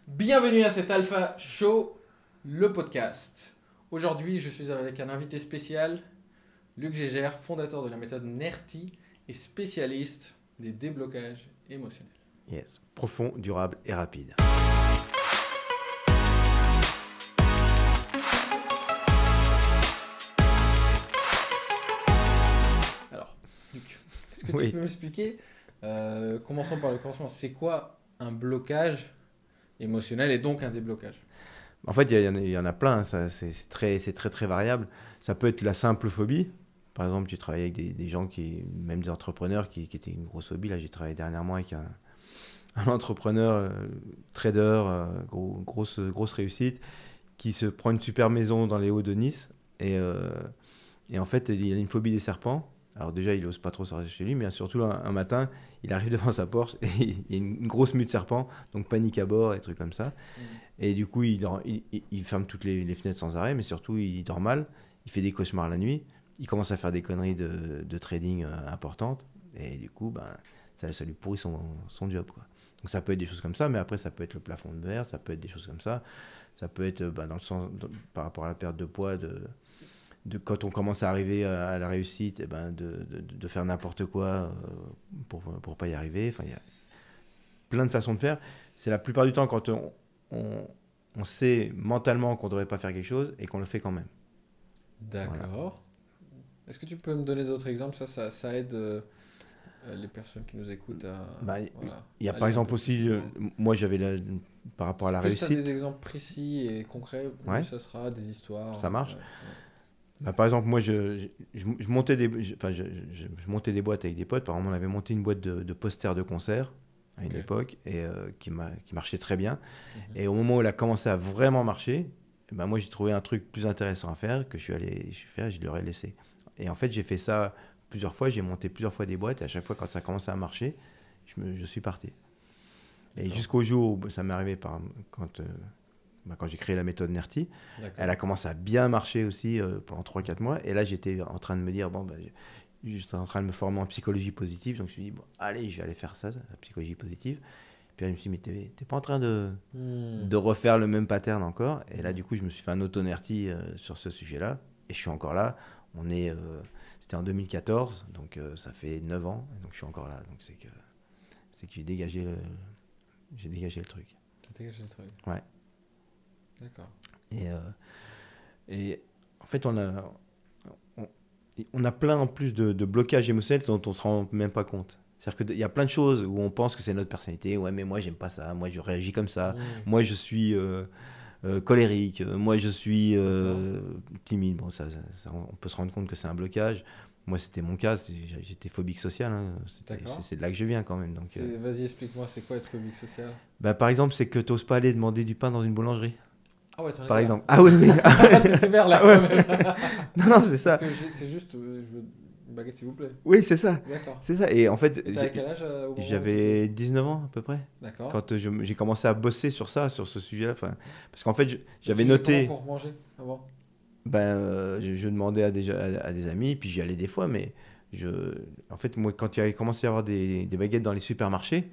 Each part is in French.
Bienvenue à cet Alpha Show, le podcast. Aujourd'hui, je suis avec un invité spécial, Luc Gégère, fondateur de la méthode NERTI et spécialiste des déblocages émotionnels. Yes, profond, durable et rapide. Alors, Luc, est-ce que Oui. tu peux m'expliquer, commençons par le commencement, c'est quoi un blocage émotionnel et donc un déblocage? En fait, il y en a plein, ça, c'est très variable. Ça peut être la simple phobie. Par exemple, j'ai travaillé avec des gens, même des entrepreneurs qui étaient une grosse phobie. Là, j'ai travaillé dernièrement avec un entrepreneur, trader, grosse réussite, qui se prend une super maison dans les Hauts de Nice. Et en fait, il a une phobie des serpents. Alors déjà, il n'ose pas trop sortir chez lui, mais surtout un matin, il arrive devant sa Porsche et il y a une grosse mue de serpents, donc panique à bord et trucs comme ça. Et du coup, il ferme toutes les fenêtres sans arrêt, mais surtout, il dort mal, il fait des cauchemars la nuit, il commence à faire des conneries de trading importantes, et du coup, ça lui pourrit son job, quoi. Donc ça peut être des choses comme ça, mais après, ça peut être le plafond de verre, ça peut être des choses comme ça peut être dans le sens, par rapport à la perte de poids, quand on commence à arriver à la réussite, de faire n'importe quoi pour pas y arriver. Enfin, il y a plein de façons de faire. C'est la plupart du temps quand on sait mentalement qu'on ne devrait pas faire quelque chose et qu'on le fait quand même. D'accord. Voilà. Est-ce que tu peux me donner d'autres exemples? Ça aide les personnes qui nous écoutent à... voilà, Il y a aller par un exemple peu aussi, plus loin. moi j'avais par rapport à la Plus tu as réussite. des exemples précis et concrets, Ouais. plus ça sera des histoires. Ça marche. Ouais. Par exemple, moi je montais je montais des boîtes avec des potes. Par exemple, on avait monté une boîte de posters de concerts à une époque et qui marchait très bien. Et au moment où elle a commencé à vraiment marcher, moi j'ai trouvé un truc plus intéressant à faire que je suis faire, je leur ai laissé. Et en fait, j'ai fait ça plusieurs fois, j'ai monté plusieurs fois des boîtes et à chaque fois quand ça a commencé à marcher, je suis parti. Et jusqu'au jour où ça m'est arrivé quand j'ai créé la méthode NERTI, elle a commencé à bien marcher aussi pendant 3-4 mois. Et là, j'étais en train de me dire, j'étais en train de me former en psychologie positive. Donc, je me suis dit, allez, je vais aller faire ça, la psychologie positive. Puis, je me suis dit, mais t'es pas en train de refaire le même pattern encore. Et là, du coup, je me suis fait un auto-NERTI sur ce sujet-là. Et je suis encore là. C'était en 2014, donc ça fait 9 ans. Et donc, je suis encore là. Donc, c'est que j'ai dégagé le truc. T'as dégagé le truc. Ouais. D'accord. Et en fait, on a plein en plus de blocages émotionnels dont on ne se rend même pas compte. C'est-à-dire qu'il y a plein de choses où on pense que c'est notre personnalité. Ouais, mais moi, j'aime pas ça. Moi, je réagis comme ça. Moi, je suis colérique. Moi, je suis timide. Bon, on peut se rendre compte que c'est un blocage. Moi, c'était mon cas. J'étais phobique social. Hein. C'est de là que je viens quand même. Donc, vas-y, explique-moi, c'est quoi être phobique social? par exemple, c'est que tu n'oses pas aller demander du pain dans une boulangerie. Ah ouais, t'en es par là. exemple. Ah oui, oui. C'est sévère là, Ouais. quand même. Non, c'est ça. Parce que c'est juste, je veux une baguette s'il vous plaît. Oui, c'est ça. D'accord. C'est ça. Et en fait, Et t'avais quel âge au moment où j'avais 19 ans à peu près. D'accord. Quand j'ai commencé à bosser sur ce sujet-là. Parce qu'en fait, j'avais Tu faisais noté. comment pour manger avant? Je demandais à des amis, puis j'y allais des fois, mais en fait, moi, quand il avait commencé à y avoir des baguettes dans les supermarchés,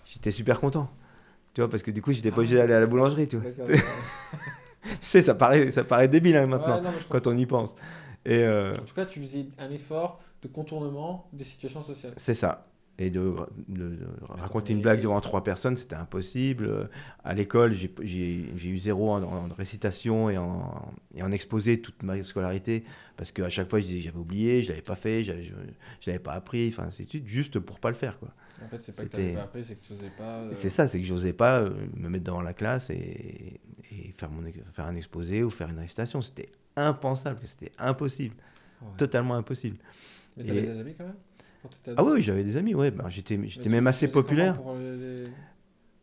j'étais super content. Tu vois, parce que du coup, j'étais pas obligé d'aller à la boulangerie, tu vois. D'accord. Tu sais, ça paraît débile hein, maintenant, Ouais, non, mais je quand on y pense. Et En tout cas, tu faisais un effort de contournement des situations sociales. c'est ça. Et de raconter une blague devant 3 personnes, c'était impossible. À l'école, j'ai eu 0 en récitation et en exposé toute ma scolarité, parce qu'à chaque fois, je disais que j'avais oublié, je l'avais pas fait, je l'avais pas appris, enfin, c'est juste pour pas le faire, quoi. En fait, c'est pas que t'avais pas appris, c'est que tu faisais pas. C'est ça, c'est que j'osais pas me mettre devant la classe et faire un exposé ou faire une récitation. C'était impensable, c'était impossible, totalement impossible. Mais t'avais des amis quand même? Ah oui, j'avais des amis, ouais. J'étais même assez populaire. Pour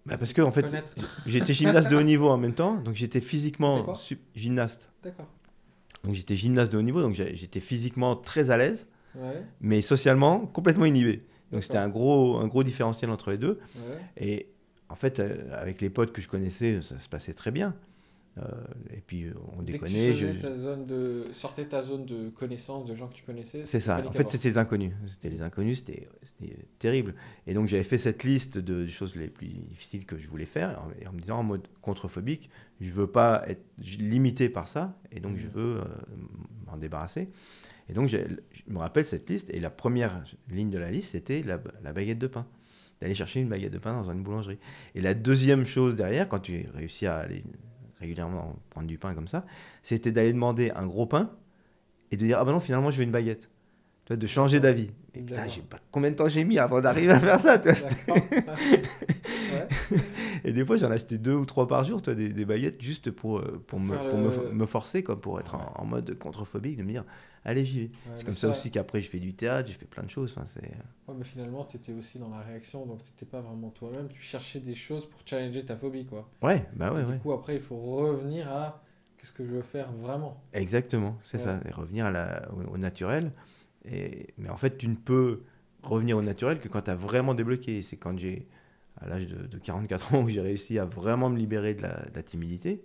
Parce que en fait, j'étais gymnaste de haut niveau en même temps, donc j'étais physiquement gymnaste. D'accord. Donc j'étais gymnaste de haut niveau, donc j'étais physiquement très à l'aise, Ouais. mais socialement complètement inhibé. Donc c'était un gros différentiel entre les deux. Ouais. Et en fait, avec les potes que je connaissais, ça se passait très bien. Et puis on Dès que déconnait. tu sortais ta zone de connaissance de gens que tu connaissais, C'est ça. En fait, c'était les inconnus. C'était les inconnus, c'était terrible. Et donc, j'avais fait cette liste de choses les plus difficiles que je voulais faire, en me disant en mode contrephobique, je veux pas être limité par ça, et donc je veux m'en débarrasser. Et donc, je me rappelle cette liste, et la première ligne de la liste, c'était la baguette de pain. D'aller chercher une baguette de pain dans une boulangerie. Et la deuxième chose derrière, quand tu réussis à aller régulièrement prendre du pain comme ça, c'était d'aller demander un gros pain et de dire ah ben non, finalement je veux une baguette. Tu vois, de changer d'avis. Et putain, combien de temps j'ai mis avant d'arriver à faire ça, tu vois. Ouais. Et des fois j'en achetais 2 ou 3 par jour, tu vois, des baguettes juste pour me forcer, quoi, pour être en mode contrephobique, de me dire allez, j'y vais. Ouais, c'est comme ça aussi qu'après je fais du théâtre, j'ai fait plein de choses. Enfin, c'est... Ouais, mais finalement tu étais aussi dans la réaction, donc tu n'étais pas vraiment toi-même, tu cherchais des choses pour challenger ta phobie, quoi. Ouais, bah ouais. Et du coup après il faut revenir à qu'est-ce que je veux faire vraiment. Exactement, c'est ça, et revenir au naturel. Mais en fait, tu ne peux revenir au naturel que quand tu as vraiment débloqué. C'est quand à l'âge de 44 ans, où j'ai réussi à vraiment me libérer de la timidité,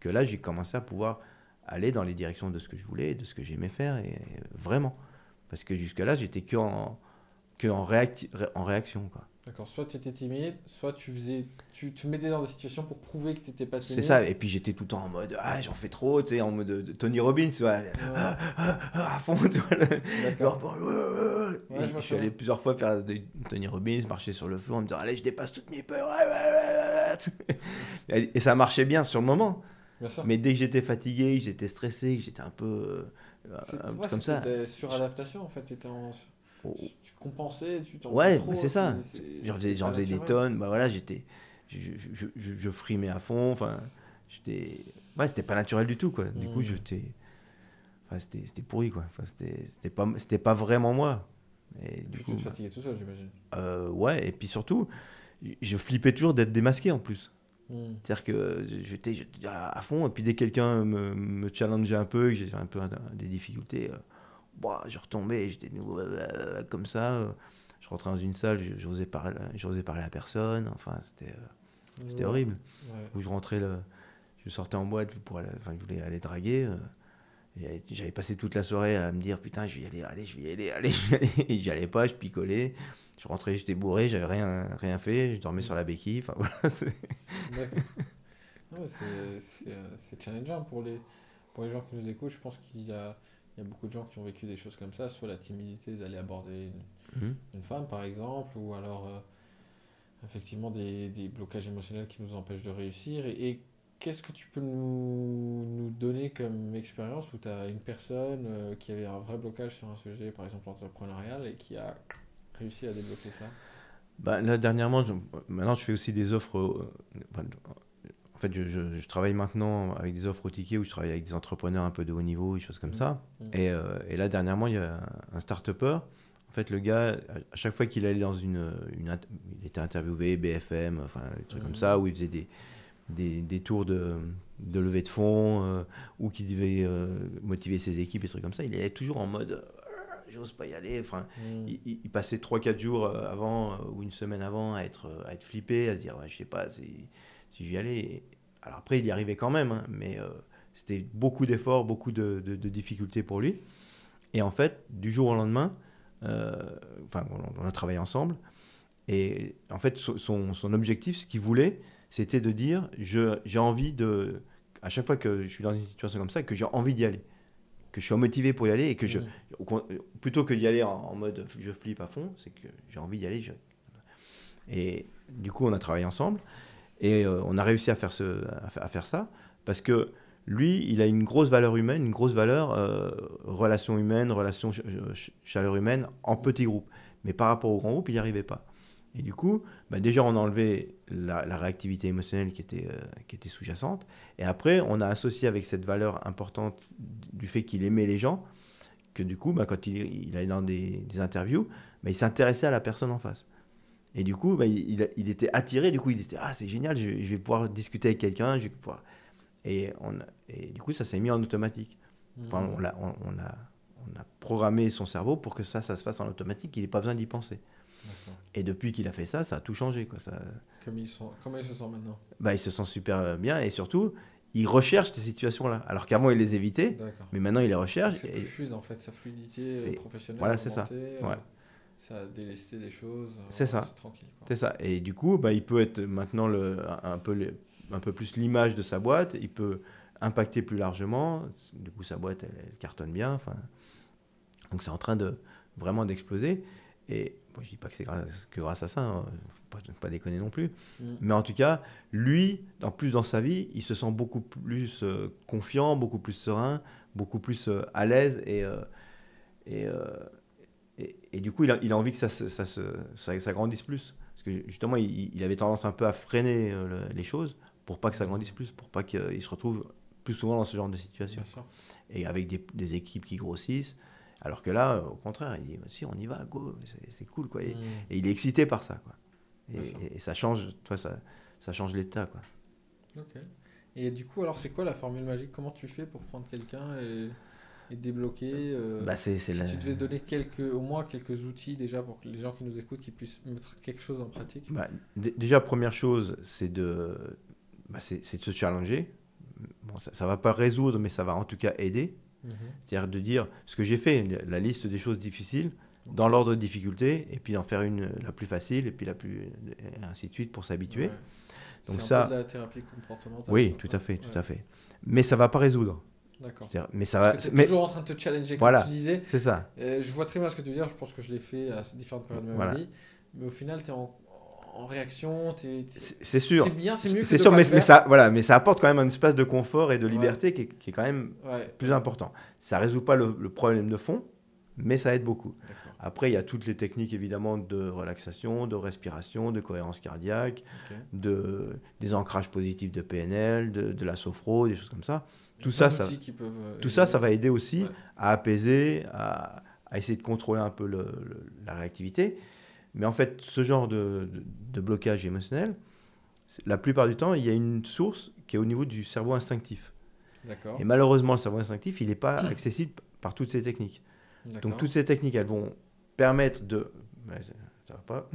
que là, j'ai commencé à pouvoir aller dans les directions de ce que je voulais, de ce que j'aimais faire, et vraiment. Parce que jusque-là, j'étais en réaction, quoi. D'accord, soit tu étais timide, soit tu te mettais dans des situations pour prouver que tu n'étais pas timide. C'est ça, et puis j'étais tout le temps en mode j'en fais trop, tu sais, en mode de Tony Robbins, tu vois, à fond, tu vois. D'accord. Je suis allé plusieurs fois faire des Tony Robbins, marcher sur le feu en me disant allez, je dépasse toutes mes peurs. Et ça marchait bien sur le moment. Bien sûr. Mais dès que j'étais fatigué, que j'étais stressé, que j'étais un peu comme ça. C'était suradaptation en fait, tu compensais, tu t'en ouais, trop, c'est ça. J'en faisais des tonnes. Bah voilà, je frimais à fond. Enfin, c'était pas naturel du tout, quoi. Du coup, c'était pourri, quoi. Enfin, c'était pas vraiment moi. Et du coup, tu te fatiguais tout seul, j'imagine. Ouais, et puis surtout, je flippais toujours d'être démasqué en plus. C'est-à-dire que j'étais à fond, et puis dès que quelqu'un me challengeait un peu, que j'avais un peu des difficultés. Je retombais, j'étais comme ça. Je rentrais dans une salle, j'osais parler à personne. Enfin, c'était horrible. Ouais. Où je sortais en boîte je voulais aller draguer. Et j'avais passé toute la soirée à me dire putain, je vais y aller. Et j'y allais pas, je picolais. Je rentrais, j'étais bourré, j'avais rien fait, je dormais sur la béquille. Enfin voilà. C'est challengeant pour les gens qui nous écoutent. Je pense qu'il y a beaucoup de gens qui ont vécu des choses comme ça, soit la timidité d'aller aborder une femme par exemple, ou alors effectivement des blocages émotionnels qui nous empêchent de réussir. Et qu'est-ce que tu peux nous donner comme expérience où tu as une personne qui avait un vrai blocage sur un sujet, par exemple entrepreneurial, et qui a réussi à débloquer ça? Là, dernièrement, maintenant je fais aussi des offres. En fait, je travaille maintenant avec des offres au ticket où je travaille avec des entrepreneurs un peu de haut niveau, des choses comme ça. Et là, dernièrement, il y a un start-upper. En fait, le gars, à chaque fois qu'il allait dans il était interviewé, BFM, enfin, des trucs comme ça, où il faisait des tours de levée de fonds, ou qui devait motiver ses équipes, des trucs comme ça. Il allait toujours en mode j'ose pas y aller. Enfin, il passait 3-4 jours avant ou une semaine avant à être flippé, à se dire je sais pas si j'y allais. Alors après, il y arrivait quand même, hein, mais c'était beaucoup d'efforts, beaucoup de difficultés pour lui. Et en fait, du jour au lendemain, on a travaillé ensemble. Et en fait, son objectif, ce qu'il voulait, c'était de dire j'ai envie à chaque fois que je suis dans une situation comme ça, que j'ai envie d'y aller, que je suis motivé pour y aller, et que plutôt que d'y aller en mode je flippe à fond, c'est que j'ai envie d'y aller. Et du coup, on a travaillé ensemble. Et on a réussi à faire ça, parce que lui, il a une grosse valeur humaine, une grosse valeur relation humaine, chaleur humaine en petits groupes. Mais par rapport au grand groupe, il n'y arrivait pas. Et du coup, déjà, on a enlevé la réactivité émotionnelle qui était sous-jacente. Et après, on a associé avec cette valeur importante du fait qu'il aimait les gens, que du coup, quand il allait dans des interviews, il s'intéressait à la personne en face. Et du coup, il était attiré. Du coup, il disait c'est génial, je vais pouvoir discuter avec quelqu'un. Et du coup, ça s'est mis en automatique. Enfin, on a programmé son cerveau pour que ça se fasse en automatique, qu'il n'ait pas besoin d'y penser. D'accord. Et depuis qu'il a fait ça a tout changé, quoi. Comment il se sent maintenant? Il se sent super bien, et surtout, il recherche ces situations-là. Alors qu'avant, il les évitait, D'accord. mais maintenant, il les recherche. C'est Et plus fluide en fait, sa fluidité c'est- professionnelle voilà, a c'est ça. augmenté, Ouais. ça a délesté des choses, C'est ça. c'est tranquille. Quoi. C'est ça. Et du coup, bah, il peut être maintenant un peu plus l'image de sa boîte. Il peut impacter plus largement. Du coup, sa boîte, elle cartonne bien. Enfin, donc, c'est en train de vraiment d'exploser. Et bon, je dis pas que c'est grâce à ça. Hein. Faut pas déconner non plus. Mais en tout cas, lui, dans sa vie, il se sent beaucoup plus confiant, beaucoup plus serein, beaucoup plus à l'aise. Et du coup, il a envie que ça grandisse plus. Parce que justement, il avait tendance un peu à freiner les choses pour pas que ça grandisse plus, pour pas qu'il se retrouve plus souvent dans ce genre de situation. Bien sûr. Et avec des équipes qui grossissent. Alors que là, au contraire, il dit si, on y va, go, c'est cool. Quoi. Et il est excité par ça. Quoi. Et ça change, ça change l'état. Quoi. Ok. Et du coup, alors, c'est quoi la formule magique? Comment tu fais pour prendre quelqu'un et débloquer Si tu devais donner au moins quelques outils déjà pour que les gens qui nous écoutent qu'ils puissent mettre quelque chose en pratique. Déjà, première chose, c'est de se challenger. Bon, ça va pas résoudre, mais ça va en tout cas aider. C'est-à-dire de dire ce que j'ai fait, la liste des choses difficiles, dans l'ordre de difficulté, et puis d'en faire la plus facile, et puis et ainsi de suite pour s'habituer. Ouais. Donc c'est ça, un peu de la thérapie comportementale. oui, tout à fait. Mais ça va pas résoudre. D'accord. Mais ça va. Parce que tu es toujours en train de te challenger, comme tu disais. C'est ça. Je vois très bien ce que tu veux dire, je pense que je l'ai fait à différentes périodes de ma vie. Mais au final, tu es en réaction. C'est sûr. C'est bien, c'est mieux que c'est de sûr, pas le faire. mais ça apporte quand même un espace de confort et de liberté qui est quand même plus important. Ça résout pas le problème de fond, mais ça aide beaucoup. D'accord. Après, il y a toutes les techniques évidemment de relaxation, de respiration, de cohérence cardiaque, des ancrages positifs de PNL, de la sophro, des choses comme ça. Tout ça va aider aussi à apaiser, à essayer de contrôler un peu la réactivité. Mais en fait, ce genre de blocage émotionnel, la plupart du temps, il y a une source qui est au niveau du cerveau instinctif. D'accord. Et malheureusement, le cerveau instinctif, il n'est pas accessible par toutes ces techniques. Donc toutes ces techniques, elles vont permettre de... Ça va pas.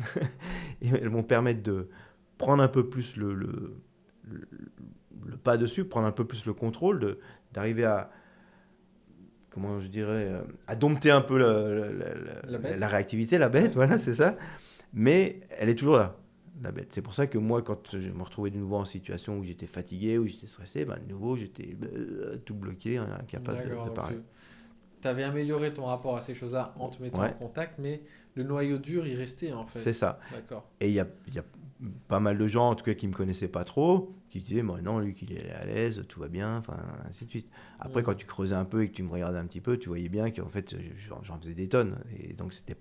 Elles vont permettre de prendre un peu plus le pas dessus, prendre un peu plus le contrôle, d'arriver à... Comment je dirais, à dompter un peu la réactivité, la bête, voilà, c'est ça. Mais elle est toujours là, la bête. C'est pour ça que moi, quand je me retrouvais de nouveau en situation où j'étais fatigué, où j'étais stressé, de nouveau, j'étais tout bloqué, incapable de parler. Tu avais amélioré ton rapport à ces choses-là en te mettant en contact, mais le noyau dur, il restait en fait. C'est ça. D'accord. Et il y a pas mal de gens, en tout cas, qui ne me connaissaient pas trop, qui disaient, non, lui, il est à l'aise, tout va bien, enfin, ainsi de suite. Après, quand tu creusais un peu et que tu me regardais un petit peu, tu voyais bien qu'en fait, j'en faisais des tonnes. Et donc, c'était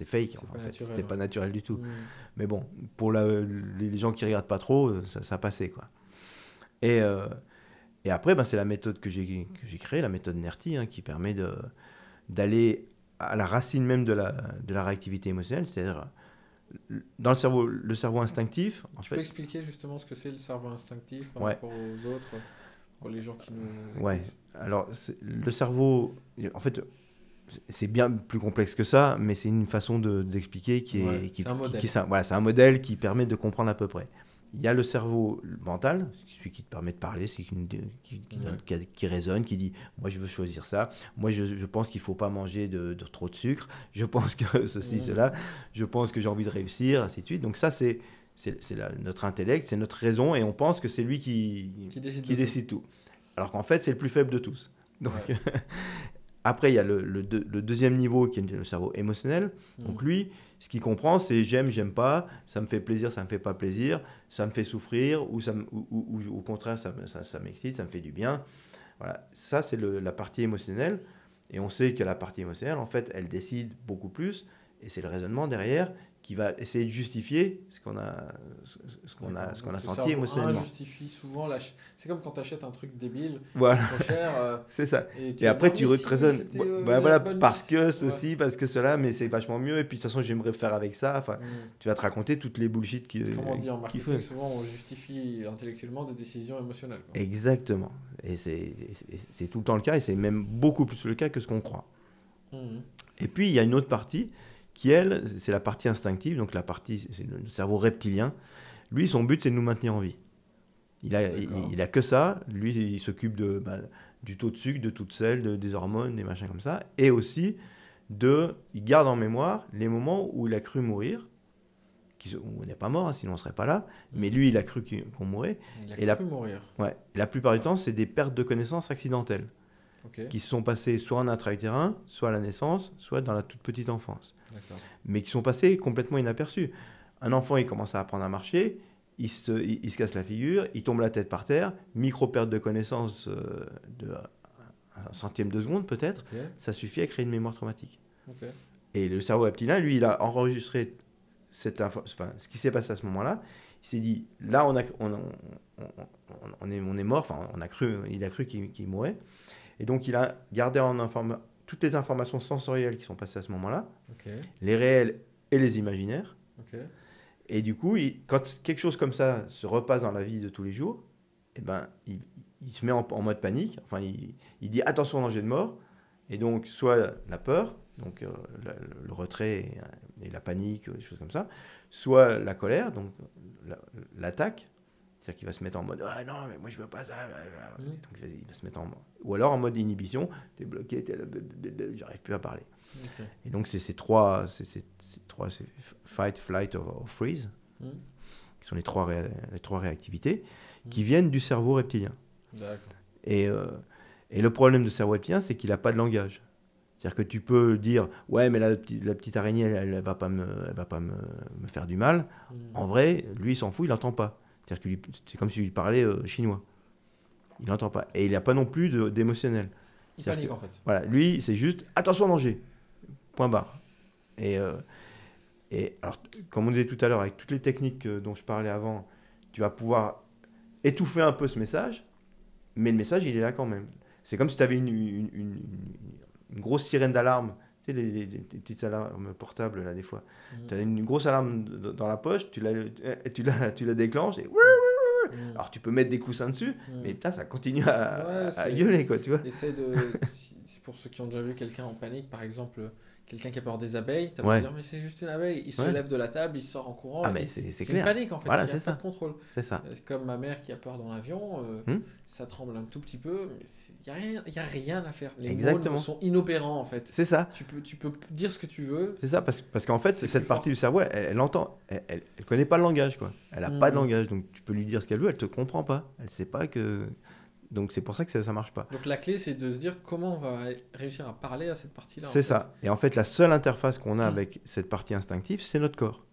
fake, en fait. C'était pas naturel du tout. Mais bon, pour les gens qui ne regardent pas trop, ça passait, quoi. Et après, c'est la méthode que j'ai créée, la méthode NERTI, qui permet d'aller à la racine même de la réactivité émotionnelle, c'est-à-dire dans le cerveau instinctif. Tu peux expliquer justement ce que c'est le cerveau instinctif par rapport aux autres, pour les gens qui nous écoutent. Ouais. Alors, le cerveau, en fait, c'est bien plus complexe que ça, mais c'est une façon d'expliquer c'est un modèle. C'est un modèle qui permet de comprendre à peu près. Il y a le cerveau mental, celui qui te permet de parler, celui qui raisonne, qui dit « moi je veux choisir ça, moi je pense qu'il ne faut pas manger de trop de sucre, je pense que ceci, cela, je pense que j'ai envie de réussir, ainsi de suite ». Donc ça, c'est notre intellect, c'est notre raison, et on pense que c'est lui qui décide tout. Alors qu'en fait, c'est le plus faible de tous. Donc, après, il y a le deuxième niveau qui est le cerveau émotionnel. Donc lui, ce qu'il comprend, c'est j'aime pas, ça me fait plaisir, ça me fait pas plaisir, ça me fait souffrir, ou au contraire, ça m'excite, ça me fait du bien. Voilà, ça c'est la partie émotionnelle. Et on sait que la partie émotionnelle, en fait, elle décide beaucoup plus. Et c'est le raisonnement derrière qui va essayer de justifier ce qu'on a senti émotionnellement. Justifie souvent c'est comme quand tu achètes un truc débile, trop cher. C'est ça. Et après tu raisonnes, voilà, parce que ceci, parce que cela, mais c'est vachement mieux. Et puis de toute façon, j'aimerais faire avec ça. Enfin, tu vas te raconter toutes les bullshit Comme on dit en marketing, souvent on justifie intellectuellement des décisions émotionnelles. Quoi. Exactement. Et c'est tout le temps le cas, et c'est même beaucoup plus le cas que ce qu'on croit. Et puis il y a une autre partie qui, elle, c'est la partie instinctive, donc c'est le cerveau reptilien. Lui, son but, c'est de nous maintenir en vie. Il a que ça. Lui, il s'occupe du taux de sucre, de taux de sel, des hormones, des machins comme ça. Et aussi, il garde en mémoire les moments où il a cru mourir. On n'est pas mort, hein, sinon on ne serait pas là. Mais lui, il a cru qu'on mourrait. Il a cru mourir. Ouais. Et la plupart du temps, c'est des pertes de connaissances accidentelles. Okay. Qui se sont passées soit en intra-utérin, soit à la naissance, soit dans la toute petite enfance. Mais qui sont passées complètement inaperçues. Un enfant, il commence à apprendre à marcher, il se casse la figure, il tombe la tête par terre, micro-perte de connaissance de un centième de seconde peut-être, ça suffit à créer une mémoire traumatique. Et le cerveau reptilien, lui, il a enregistré ce qui s'est passé à ce moment-là. Il s'est dit, là, on est mort, il a cru qu'il mourait. Et donc, il a gardé toutes les informations sensorielles qui sont passées à ce moment-là, les réels et les imaginaires. Et du coup, quand quelque chose comme ça se repasse dans la vie de tous les jours, eh ben, il se met en mode panique. Enfin, il dit attention au danger de mort. Et donc, soit la peur, donc le retrait et la panique, des choses comme ça, soit la colère, donc l'attaque. C'est-à-dire qu'il va se mettre en mode ah non, mais moi je veux pas ça. Donc, il va se mettre ou alors en mode inhibition, t'es bloqué, j'arrive plus à parler. Et donc, c'est ces trois, c'est fight, flight or freeze, qui sont les trois réactivités, qui viennent du cerveau reptilien. Et le problème du cerveau reptilien, c'est qu'il n'a pas de langage. C'est-à-dire que tu peux dire ouais, mais la petite araignée, elle va pas me faire du mal. En vrai, lui, il s'en fout, il n'entend pas. C'est-à-dire que c'est comme si tu lui parlais chinois. Il n'entend pas. Et il n'a pas non plus d'émotionnel. Il panique en fait. Voilà, lui, c'est juste attention au danger. Point barre. Et alors, comme on disait tout à l'heure, avec toutes les techniques dont je parlais avant, tu vas pouvoir étouffer un peu ce message, mais le message, il est là quand même. C'est comme si tu avais une grosse sirène d'alarme, tu sais, les petites alarmes portables, là, des fois. Tu as une grosse alarme dans la poche, tu la déclenches, et alors tu peux mettre des coussins dessus, mais putain, ça continue à gueuler, quoi, tu vois. Pour ceux qui ont déjà vu quelqu'un en panique, par exemple, quelqu'un qui a peur des abeilles, tu vas dire mais c'est juste une abeille, il se lève de la table, il sort en courant. Mais c'est clair. C'est une panique en fait, voilà, il n'y a pas de contrôle. C'est ça. Comme ma mère qui a peur dans l'avion, ça tremble un tout petit peu, mais il n'y a rien à faire. Les mots sont inopérants en fait. C'est ça. Tu peux dire ce que tu veux. C'est ça, parce qu'en fait, cette partie du cerveau, elle entend, elle connaît pas le langage, quoi. Elle n'a pas de langage, donc tu peux lui dire ce qu'elle veut, elle te comprend pas. Elle sait pas que... Donc c'est pour ça que ça marche pas. Donc la clé, c'est de se dire comment on va réussir à parler à cette partie-là. C'est ça. Et en fait, la seule interface qu'on a avec cette partie instinctive, c'est notre corps.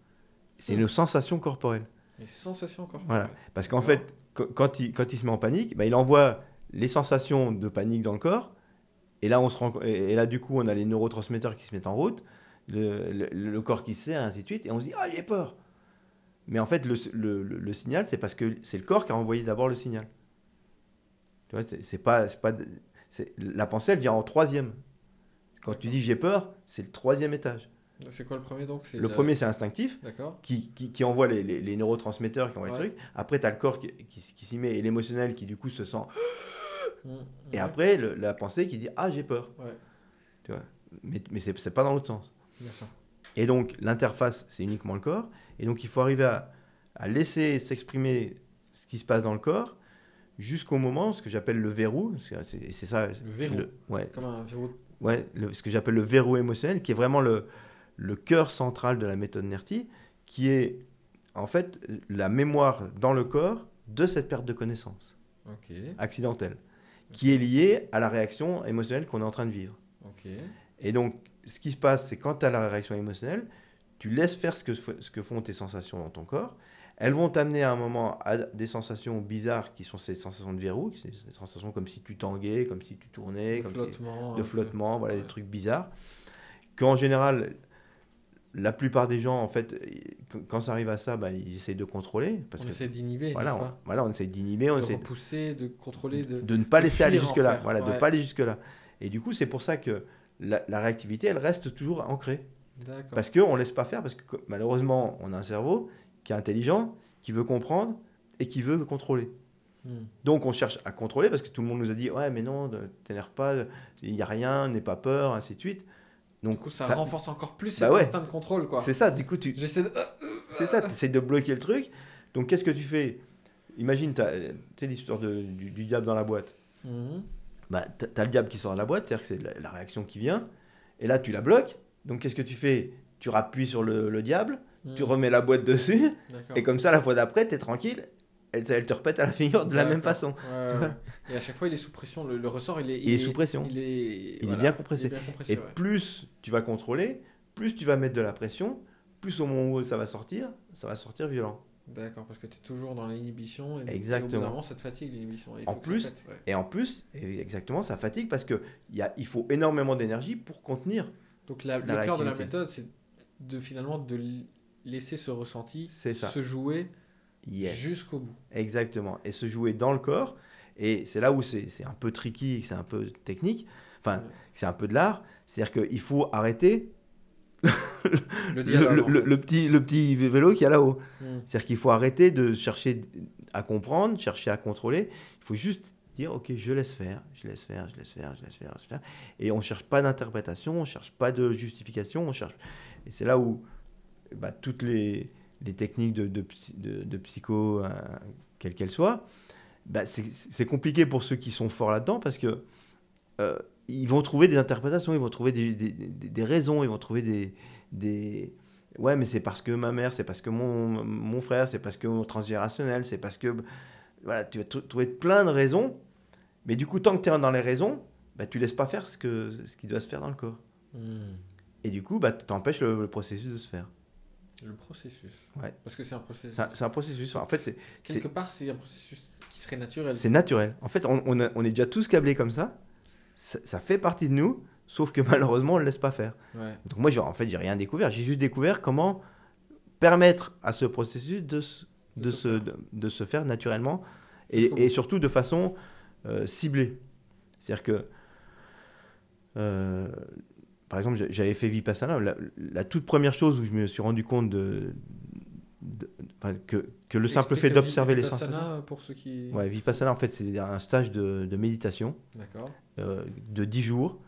C'est nos sensations corporelles. Les sensations corporelles. Voilà. Parce qu'en fait, quand il se met en panique, il envoie les sensations de panique dans le corps. Et là, et là, du coup, on a les neurotransmetteurs qui se mettent en route, le corps qui se serre, et ainsi de suite. Et on se dit, j'ai peur. Mais en fait, le signal, c'est parce que c'est le corps qui a envoyé d'abord le signal. Tu vois, la pensée, elle vient en troisième. Quand tu dis j'ai peur, c'est le troisième étage. C'est quoi le premier donc? Premier, c'est instinctif, qui envoie les neurotransmetteurs, qui envoie les trucs. Après, tu as le corps qui s'y met et l'émotionnel qui, du coup, se sent. Et après, la pensée qui dit j'ai peur. Tu vois, mais c'est pas dans l'autre sens. Bien sûr. Et donc, l'interface, c'est uniquement le corps. Et donc, il faut arriver à laisser s'exprimer ce qui se passe dans le corps jusqu'au moment, ce que j'appelle le verrou. C'est ça. Le verrou. Comme un verrou. Ouais, ce que j'appelle le verrou émotionnel, qui est vraiment le cœur central de la méthode NERTI, qui est en fait la mémoire dans le corps de cette perte de connaissance accidentelle, qui est liée à la réaction émotionnelle qu'on est en train de vivre. Et donc, ce qui se passe, c'est quand tu as la réaction émotionnelle, tu laisses faire ce que font tes sensations dans ton corps. Elles vont t'amener à un moment à des sensations bizarres qui sont ces sensations de verrou, c'est des sensations comme si tu tanguais, comme si tu tournais, de flottement, voilà, des trucs bizarres. Qu'en général, la plupart des gens, en fait, quand ça arrive à ça, ils essayent de contrôler. On essaie d'inhiber, voilà, n'est-ce pas ? Voilà, on essaie d'inhiber. On essaie de repousser, de contrôler, de ne pas laisser aller jusque-là. Voilà, de ne pas aller jusque-là. Et du coup, c'est pour ça que la réactivité, elle reste toujours ancrée. Parce qu'on ne laisse pas faire, parce que malheureusement, on a un cerveau qui est intelligent, qui veut comprendre et qui veut contrôler. Donc on cherche à contrôler parce que tout le monde nous a dit ouais mais non, t'énerve pas, il n'y a rien, n'aie pas peur, ainsi de suite. Donc, du coup ça renforce encore plus cet instinct de contrôle, quoi. C'est ça, du coup j'essaie de... c'est ça, tu essaies de bloquer le truc. Donc qu'est-ce que tu fais ? imagine, tu sais l'histoire du diable dans la boîte. Bah, tu as le diable qui sort de la boîte, c'est-à-dire que c'est la réaction qui vient, et là tu la bloques. Donc qu'est-ce que tu fais? Tu rappuies sur le diable, tu remets la boîte dessus, et comme ça la fois d'après, tu es tranquille, elle te repète à la figure de la même façon. Ouais. Et à chaque fois il est sous pression, le ressort il est sous pression. Il est bien compressé. Et plus tu vas contrôler, plus tu vas mettre de la pression, plus au moment où ça va sortir violent. D'accord, parce que tu es toujours dans l'inhibition. Exactement. Et au bout d'un moment, ça te fatigue l'inhibition. Et en plus, exactement, ça fatigue parce qu'il faut énormément d'énergie pour contenir. Donc le cœur de la méthode, c'est finalement de laisser ce ressenti se jouer jusqu'au bout. Exactement. Et se jouer dans le corps. Et c'est là où c'est un peu tricky, c'est un peu technique. C'est un peu de l'art. C'est-à-dire qu'il faut arrêter le petit vélo qu'il y a là-haut. C'est-à-dire qu'il faut arrêter de chercher à comprendre, chercher à contrôler. Il faut juste dire, ok, je laisse faire. Et on ne cherche pas d'interprétation, on ne cherche pas de justification. Et c'est là où toutes les techniques de psycho, quelles qu'elles soient, c'est compliqué pour ceux qui sont forts là-dedans parce que ils vont trouver des interprétations, ils vont trouver des raisons, ils vont trouver ouais, mais c'est parce que ma mère, c'est parce que mon frère, c'est parce que mon transgénérationnel, c'est parce que... Voilà, tu vas trouver plein de raisons, mais du coup, tant que tu es dans les raisons, tu laisses pas faire ce qui doit se faire dans le corps. Et du coup, tu empêches le processus de se faire. Le processus. Ouais. Parce que c'est un processus. C'est un processus. En fait, quelque part, c'est un processus qui serait naturel. C'est naturel. En fait, on est déjà tous câblés comme ça. Ça fait partie de nous, sauf que malheureusement, on ne le laisse pas faire. Ouais. Donc moi, en fait, j'ai rien découvert. J'ai juste découvert comment permettre à ce processus de se faire naturellement et surtout de façon ciblée. C'est-à-dire que, par exemple, j'avais fait Vipassana. La toute première chose où je me suis rendu compte que le simple fait d'observer les sensations. Pour ceux qui... Ouais, Vipassana, en fait, c'est un stage de méditation. D'accord. De 10 jours,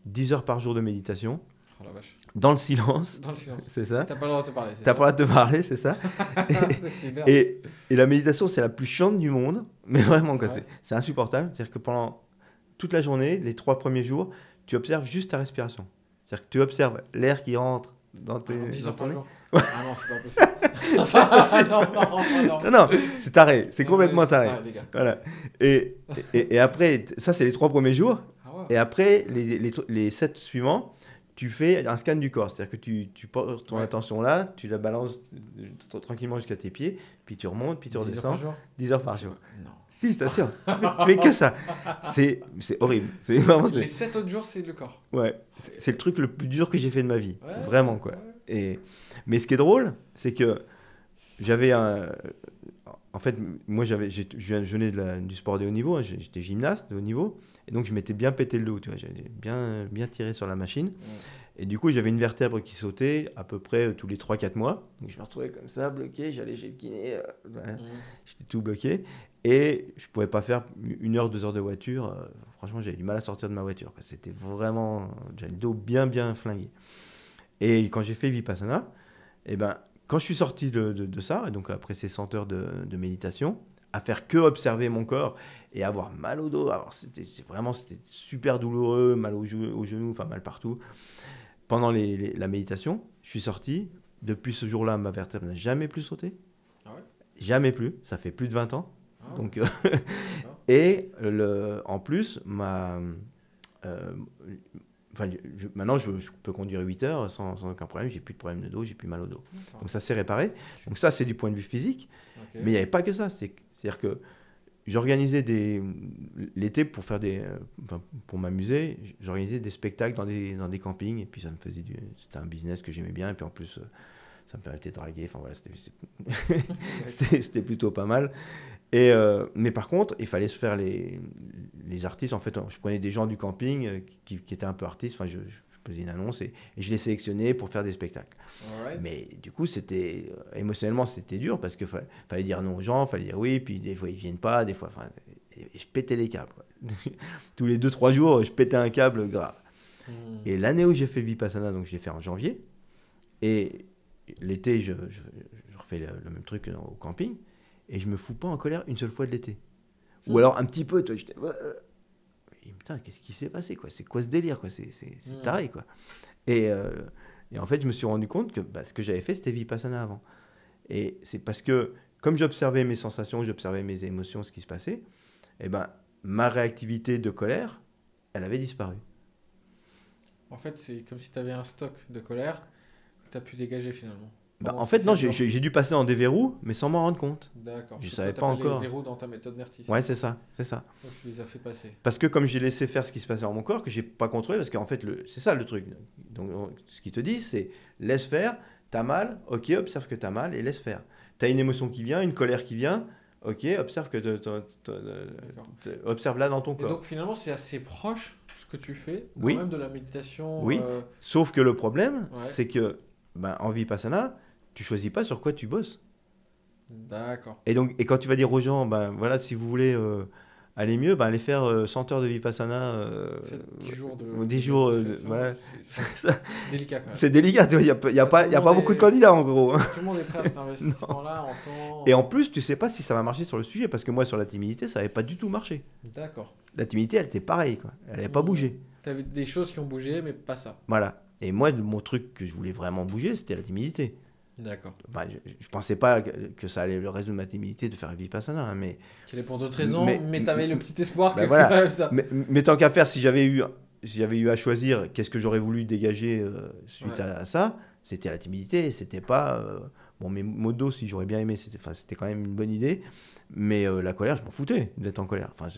10 heures par jour de méditation. Oh la vache. Dans le silence. Dans le silence. C'est ça. T'as pas le droit de te parler. T'as pas le droit de te parler, c'est ça. et la méditation, c'est la plus chiante du monde. Mais vraiment, quoi, c'est insupportable. C'est-à-dire que pendant toute la journée, les 3 premiers jours, tu observes juste ta respiration. C'est-à-dire que tu observes l'air qui rentre dans tes... 10 heures par jour. Ah non, c'est pas possible. non, c'est taré. C'est complètement taré. Voilà. Et après, ça, c'est les 3 premiers jours. Ah ouais. Et après, les 7 suivants, tu fais un scan du corps. C'est-à-dire que tu portes ton attention là, tu la balances tranquillement jusqu'à tes pieds, puis tu remontes, puis tu redescends. 10 heures par jour. Non. Si, je t'assure. tu fais que ça. C'est horrible. Les 7 autres jours, c'est le corps. Ouais. C'est le truc le plus dur que j'ai fait de ma vie. Ouais, vraiment, quoi. Ouais. Mais ce qui est drôle, c'est que j'avais en fait, moi, je venais du sport de haut niveau. Hein, j'étais gymnaste de haut niveau. Et donc, je m'étais bien pété le dos. Tu vois, j'avais bien tiré sur la machine. Et du coup, j'avais une vertèbre qui sautait à peu près tous les 3-4 mois. Donc, je me retrouvais comme ça, bloqué. J'allais chez le kiné. J'étais tout bloqué. Et je ne pouvais pas faire 1 heure, 2 heures de voiture. Franchement, j'avais du mal à sortir de ma voiture. C'était vraiment... J'avais le dos bien flingué. Et quand j'ai fait Vipassana, quand je suis sorti de ça, et donc après ces 100 heures de méditation, à faire que observer mon corps et avoir mal au dos, alors c'était super douloureux, mal au genou, enfin mal partout. Pendant la méditation, je suis sorti. Depuis ce jour-là, ma vertèbre n'a jamais plus sauté. Ah ouais. Jamais plus. Ça fait plus de 20 ans. Ah ouais. Donc, et en plus, maintenant, je peux conduire 8 heures sans aucun problème. J'ai plus de problème de dos, j'ai plus mal au dos. D'accord. Donc ça s'est réparé. Donc ça, c'est du point de vue physique. Okay. Mais il n'y avait pas que ça. C'est-à-dire que j'organisais l'été pour pour m'amuser. J'organisais des spectacles dans des campings. Et puis ça me faisait c'était un business que j'aimais bien. Et puis en plus, ça me permettait de draguer. Enfin voilà, c'était plutôt pas mal. Mais par contre, il fallait se faire les artistes. En fait, je prenais des gens du camping qui étaient un peu artistes. Enfin, je faisais une annonce et je les sélectionnais pour faire des spectacles. Right. Mais du coup, émotionnellement, c'était dur parce qu'il fallait dire non aux gens, il fallait dire oui, puis des fois, ils ne viennent pas. Des fois, et je pétais les câbles. Tous les 2-3 jours, je pétais un câble grave. Et l'année où j'ai fait Vipassana, donc je l'ai fait en janvier. Et l'été, je refais le même truc au camping. et je me fous pas en colère une seule fois de l'été. Ou alors un petit peu, toi, j'étais... Et putain, qu'est-ce qui s'est passé, quoi? C'est quoi ce délire, quoi? C'est taré, quoi. Et en fait, je me suis rendu compte que ce que j'avais fait, c'était Vipassana avant. Et c'est parce que, comme j'observais mes sensations, j'observais mes émotions, ce qui se passait, et ben, ma réactivité de colère, elle avait disparu. En fait, c'est comme si tu avais un stock de colère que tu as pu dégager finalement. En fait, non, j'ai dû passer dans des verrous, mais sans m'en rendre compte. D'accord. Je ne savais pas encore. Les verrous dans ta méthode NERTI. Ouais, c'est ça. Donc tu les as fait passer. Parce que comme j'ai laissé faire ce qui se passait dans mon corps, que j'ai pas contrôlé, parce qu'en fait, c'est ça le truc. Donc, ce qu'ils te disent, c'est laisse faire, t'as mal, ok, observe que t'as mal et laisse faire. T'as une émotion qui vient, une colère qui vient, ok, observe que observe là dans ton corps. Et donc finalement, c'est assez proche ce que tu fais, quand oui. même de la méditation. Oui, sauf que le problème, c'est que en Vipassana, tu choisis pas sur quoi tu bosses. D'accord. Et quand tu vas dire aux gens, voilà, si vous voulez aller mieux, allez faire 100 heures de Vipassana. 10 jours de. 10 jours, voilà. C'est délicat quand même. C'est délicat, il n'y a pas beaucoup de candidats en gros. Tout le monde est prêt à cet investissement-là en temps. Et en plus, tu sais pas si ça va marcher sur le sujet, parce que moi, sur la timidité, ça n'avait pas du tout marché. D'accord. La timidité, elle était pareille, quoi. Elle n'avait pas bougé. Tu avais des choses qui ont bougé, mais pas ça. Voilà. Et moi, mon truc que je voulais vraiment bouger, c'était la timidité. D'accord. Je pensais pas que ça allait le résoudre ma timidité de faire un Vipassana, hein, mais... Qu'il est pour d'autres raisons, mais tu avais le petit espoir que voilà. quand même ça... Mais tant qu'à faire, si j'avais eu à choisir qu'est-ce que j'aurais voulu dégager suite à ça, c'était la timidité, c'était pas... Bon, mes modos, si j'aurais bien aimé, c'était quand même une bonne idée, mais la colère, je m'en foutais d'être en colère. Enfin,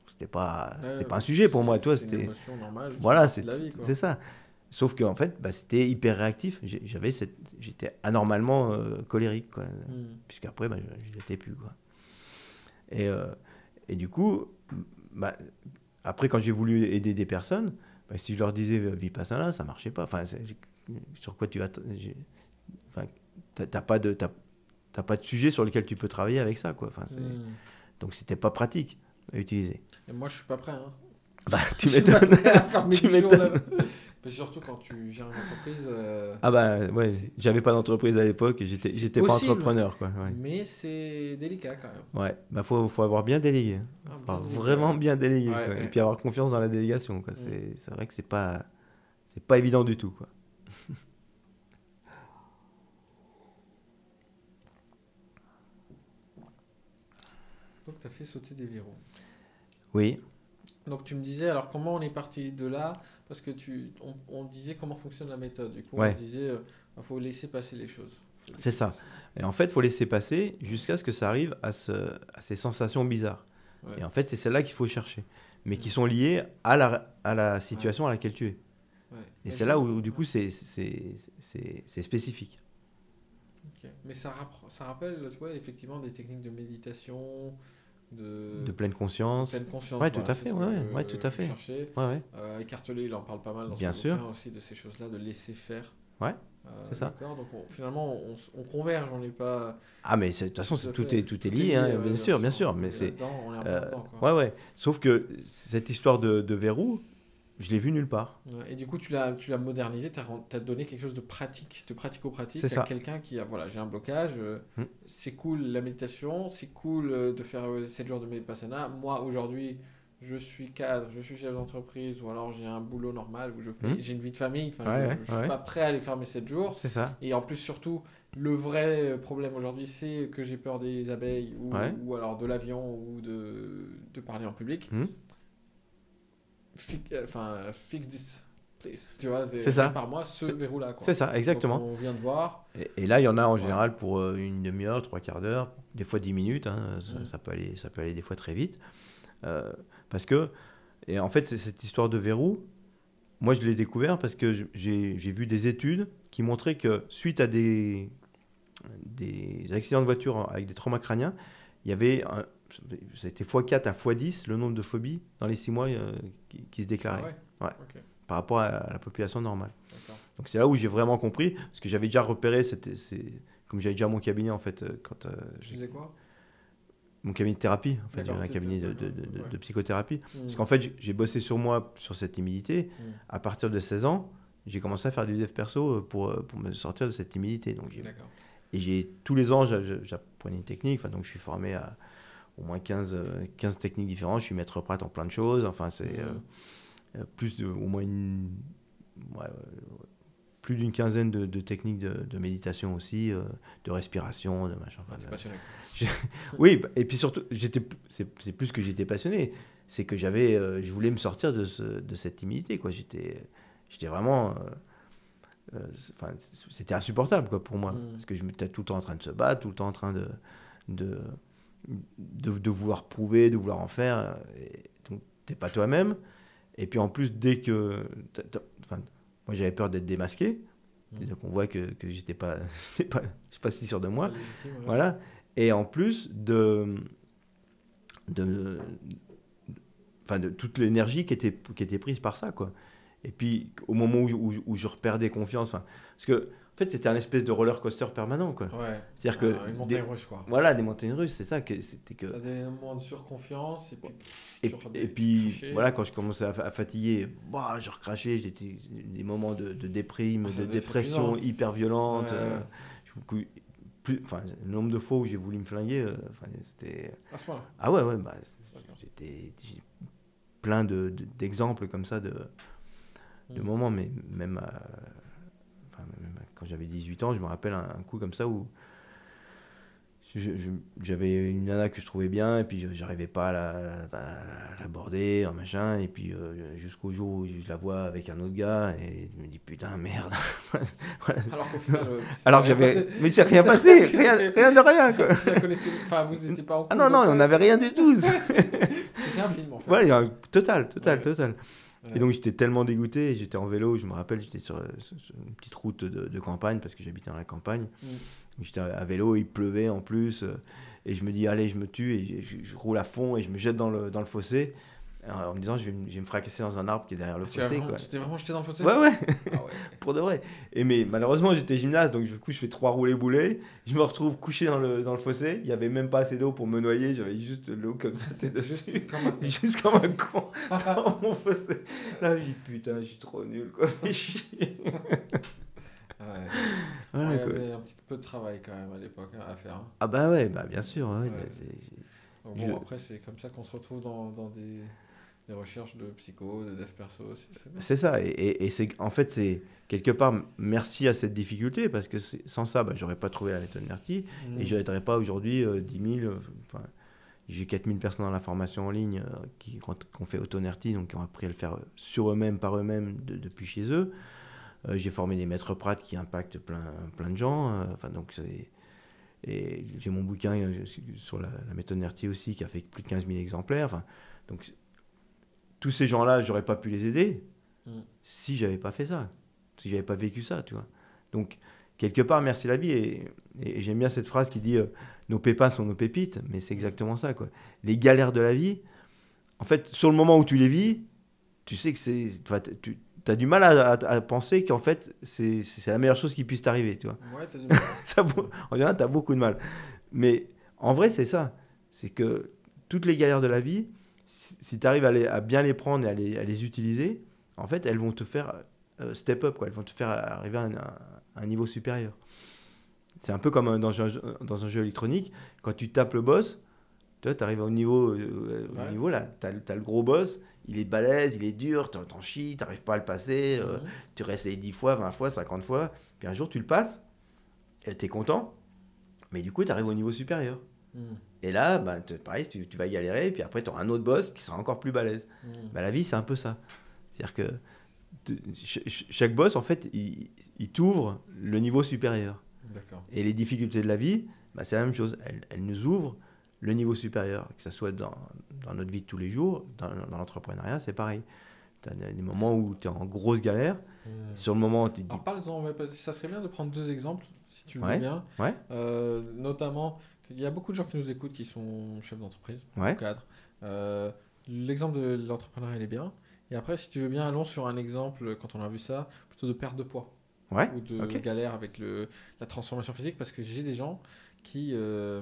c'était pas un sujet pour moi, toi, c'était... une émotion normale. Voilà, c'est ça. Sauf qu'en fait, c'était hyper réactif. J'étais anormalement colérique, quoi. Puisqu'après, je l'étais plus, quoi. Et du coup, après, quand j'ai voulu aider des personnes, si je leur disais Vipassana, ça marchait pas. Enfin, sur quoi tu vas... t'as pas de sujet sur lequel tu peux travailler avec ça, quoi. Enfin, donc, c'était pas pratique à utiliser. Et moi, je suis pas prêt, hein. Tu m'étonnes. Tu m'étonnes. Mais surtout quand tu gères une entreprise. Ouais, j'avais pas d'entreprise à l'époque et j'étais pas entrepreneur, quoi. Ouais. Mais c'est délicat quand même. Ouais, faut avoir bien délégué. Vraiment bien délégué, quoi. Ouais. Et puis avoir confiance dans la délégation, quoi. C'est vrai que c'est pas évident du tout, quoi. Donc tu as fait sauter des verrous. Oui. Donc tu me disais, alors comment on est parti de là? Parce que on disait comment fonctionne la méthode. Du coup, on disait, faut laisser passer les choses. C'est ça. Et en fait, il faut laisser passer jusqu'à ce que ça arrive à ces sensations bizarres. Ouais. Et en fait, c'est celles-là qu'il faut chercher. Mais qui sont liées à la situation à laquelle tu es. Ouais. Et c'est là où du coup, c'est spécifique. Okay. Mais ça rappelle effectivement des techniques de méditation... De pleine conscience. De pleine conscience. Ouais, tout à fait. Ouais, tout à fait. Eckhart Tolle, il en parle pas mal dans Bien son sûr. bouquin aussi de ces choses-là, de laisser faire. Ouais, c'est ça. D'accord, donc finalement, on converge, on n'est pas... Ah, mais de toute façon, tout est lié, hein, bien sûr. Mais c'est... On est un peu dedans, quoi. Ouais. Sauf que cette histoire de verrou, je l'ai vu nulle part. Ouais, et du coup, tu l'as modernisé, tu as donné quelque chose de pratico-pratique à quelqu'un qui a, voilà, j'ai un blocage, c'est cool la méditation, c'est cool de faire 7 jours de Vipassana. Moi, aujourd'hui, je suis cadre, je suis chef d'entreprise, ou alors j'ai un boulot normal, où j'ai une vie de famille, je ne suis pas prêt à aller faire mes 7 jours. C'est ça. Et en plus, surtout, le vrai problème aujourd'hui, c'est que j'ai peur des abeilles, ou alors de l'avion, ou de parler en public. Fix this place, tu vois, c'est ça. Par moi ce verrou-là. C'est ça, exactement. Donc on vient de voir. Et là, il y en a en général pour une demi-heure, 3/4 d'heure, des fois 10 minutes, hein, ça peut aller des fois très vite. Parce que, et en fait, cette histoire de verrou, moi je l'ai découvert parce que j'ai vu des études qui montraient que suite à des accidents de voiture avec des traumas crâniens, il y avait ça a été x4 à x10 le nombre de phobies dans les 6 mois qui se déclaraient. Okay. Par rapport à la population normale. Donc c'est là où j'ai vraiment compris, parce que j'avais déjà repéré, comme j'avais déjà mon cabinet en fait. Tu faisais quoi? Mon cabinet de thérapie, en fait, j'avais un cabinet de psychothérapie. Parce qu'en fait, j'ai bossé sur moi, sur cette timidité. À partir de 16 ans, j'ai commencé à faire du dev perso pour me sortir de cette timidité. Donc, tous les ans, apprenais une technique. Enfin, donc, je suis formé à au moins 15 techniques différentes. Je suis maître prêtre en plein de choses. Enfin, c'est au moins plus d'une quinzaine de techniques de méditation aussi, de respiration, de machin. T'es passionné. Oui, et puis surtout, c'est plus que j'étais passionné, c'est que je voulais me sortir de cette timidité, quoi. J'étais vraiment, c'était insupportable, quoi, pour moi, parce que je m'étais tout le temps en train de se battre, tout le temps en train de vouloir prouver, de vouloir en faire, et donc t'es pas toi-même. Et puis en plus, dès que, moi j'avais peur d'être démasqué, c'est-à-dire qu'on voit que j'étais pas, je suis pas si sûr de moi, Légitime, ouais. voilà. Et en plus de toute l'énergie qui était prise par ça, quoi. Et puis au moment où je reperdais confiance, parce que en fait c'était un espèce de roller coaster permanent, quoi. Ouais. C'est-à-dire que Une montagne russe, quoi. voilà, des montagnes russes, c'est ça c'était que. T'as des moments de surconfiance et puis. Et puis voilà, quand je commençais à fatiguer, bah, je recrachais, j'étais des moments de déprime, de dépression hyper violente. Le nombre de fois où j'ai voulu me flinguer, c'était. À ce point-là. Ah ouais, bah, j'ai plein d'exemples comme ça de moments, mais même quand j'avais 18 ans, je me rappelle un coup comme ça où j'avais une nana que je trouvais bien et puis j'arrivais pas à l'aborder, machin, et puis jusqu'au jour où je la vois avec un autre gars et je me dis putain merde. Alors qu'au final, alors que mais c'est rien passé, rien de rien, quoi. Vous la connaissez, enfin vous n'étiez pas en couple. Ah non, on n'avait rien du tout. C'était un film en fait. Ouais, total. Ouais. Et donc j'étais tellement dégoûté, j'étais en vélo, je me rappelle, j'étais sur une petite route de campagne parce que j'habitais dans la campagne. J'étais à vélo, il pleuvait en plus, et je me dis allez, je me tue, et je roule à fond et je me jette dans le fossé en me disant je vais me fracasser dans un arbre qui est derrière le fossé. Tu t'es vraiment jeté dans le fossé? Ouais. Ah ouais. Pour de vrai. Mais malheureusement j'étais gymnaste, donc du coup je fais 3 roulés boulets, je me retrouve couché dans le fossé, il n'y avait même pas assez d'eau pour me noyer, j'avais juste de l'eau comme ça dessus, juste comme un con dans mon fossé. Là je dis putain, je suis trop nul, quoi. Fais chier. Ouais. Voilà, Il y avait un petit peu de travail quand même à l'époque à faire. Hein. Ah bah ouais, bah bien sûr. Ouais. Bon, après c'est comme ça qu'on se retrouve dans des recherches de psycho, de dev perso. C'est ça, et en fait c'est quelque part merci à cette difficulté, parce que sans ça, j'aurais pas trouvé la méthode Nerti, et je n'aurais pas aujourd'hui 10 000, j'ai 4 000 personnes dans la formation en ligne qui ont fait auto-Nerti, donc qui ont appris à le faire sur eux-mêmes, par eux-mêmes, depuis chez eux. J'ai formé des maîtres prates qui impactent plein de gens. Et j'ai mon bouquin sur la méthode Nerti aussi, qui a fait plus de 15 000 exemplaires. Donc, tous ces gens-là, j'aurais pas pu les aider si j'avais pas fait ça, si j'avais pas vécu ça, tu vois. Donc, quelque part, merci la vie. Et j'aime bien cette phrase qui dit nos pépins sont nos pépites, mais c'est exactement ça, quoi. Les galères de la vie, en fait, sur le moment où tu les vis, tu sais que tu as du mal à penser qu'en fait, c'est la meilleure chose qui puisse t'arriver, tu vois. Ouais, t'as du mal. En général, tu as beaucoup de mal. Mais en vrai, c'est ça. C'est que toutes les galères de la vie, si tu arrives à bien les prendre et à les utiliser, en fait, elles vont te faire step up, quoi. Elles vont te faire arriver à un niveau supérieur. C'est un peu comme dans un jeu électronique. Quand tu tapes le boss, tu arrives au niveau là, tu as le gros boss, il est balèze, il est dur, t'en chies, t'arrives pas à le passer, tu réessayes 10 fois, 20 fois, 50 fois, puis un jour tu le passes, et t'es content, mais du coup tu arrives au niveau supérieur. Et là, pareil, tu vas galérer, puis après tu auras un autre boss qui sera encore plus balèze. La vie, c'est un peu ça. C'est-à-dire que chaque boss, en fait, il t'ouvre le niveau supérieur. D'accord. Et les difficultés de la vie, c'est la même chose. Elles nous ouvrent le niveau supérieur, que ce soit dans notre vie de tous les jours, dans l'entrepreneuriat, c'est pareil. Tu as des moments où tu es en grosse galère. Sur le moment, tu te dis... Alors, parle-en, ça serait bien de prendre 2 exemples, si tu le Ouais, veux bien. ouais. Notamment, il y a beaucoup de gens qui nous écoutent qui sont chefs d'entreprise, Ouais. ou cadres. L'exemple de l'entrepreneuriat, il est bien. Et après, si tu veux bien, allons sur un exemple, quand on a vu ça, plutôt de perte de poids. Ouais. Ou de galère avec la transformation physique, parce que j'ai des gens qui,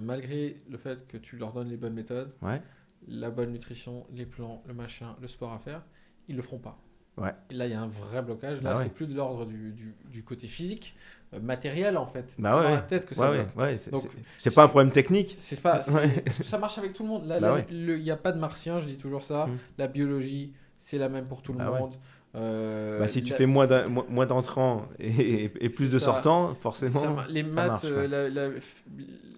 malgré le fait que tu leur donnes les bonnes méthodes, Ouais. la bonne nutrition, les plans, le machin, le sport à faire, ils le feront pas. Ouais. Et là, il y a un vrai blocage. Là, Bah ouais. c'est plus de l'ordre du côté physique, matériel en fait. Bah C'est ouais, dans la ouais. tête que ça Ouais, bloque. ouais. Donc, C'est pas un problème technique. c'est pas, Ouais. parce que ça marche avec tout le monde. Là, Bah ouais. il n'y a pas de martien, je dis toujours ça. Mm. La biologie, c'est la même pour tout le Bah ouais. monde. Bah, si tu La- fais moins d'entrants et plus C'est de ça. sortants, forcément, Les ça maths, marche, quoi.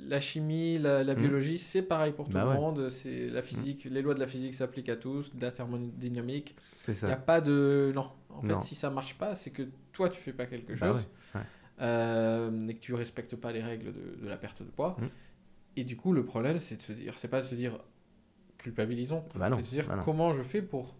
la chimie, la Mm. biologie, c'est pareil pour tout Bah le ouais. monde. C'est la physique, les lois de la physique s'appliquent à tous, de la thermodynamique. C'est Il n'y a ça. pas de... Non, en fait, Non. si ça marche pas, c'est que toi, tu fais pas quelque Bah chose ouais. et que tu respectes pas les règles de la perte de poids. Mm. Et du coup, le problème, c'est de se dire, c'est pas de se dire culpabilisons, Bah non, c'est de se dire bah non. comment je fais pour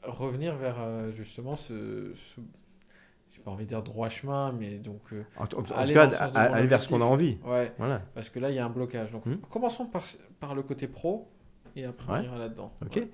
revenir vers justement j'ai pas envie de dire droit chemin, mais donc En tout aller cas, dans le sens de mon aller vers ce qu'on a envie. ouais, Voilà. parce que là, il y a un blocage. Donc, commençons par le côté pro et après on Ouais. ira là-dedans. Ok. Ouais.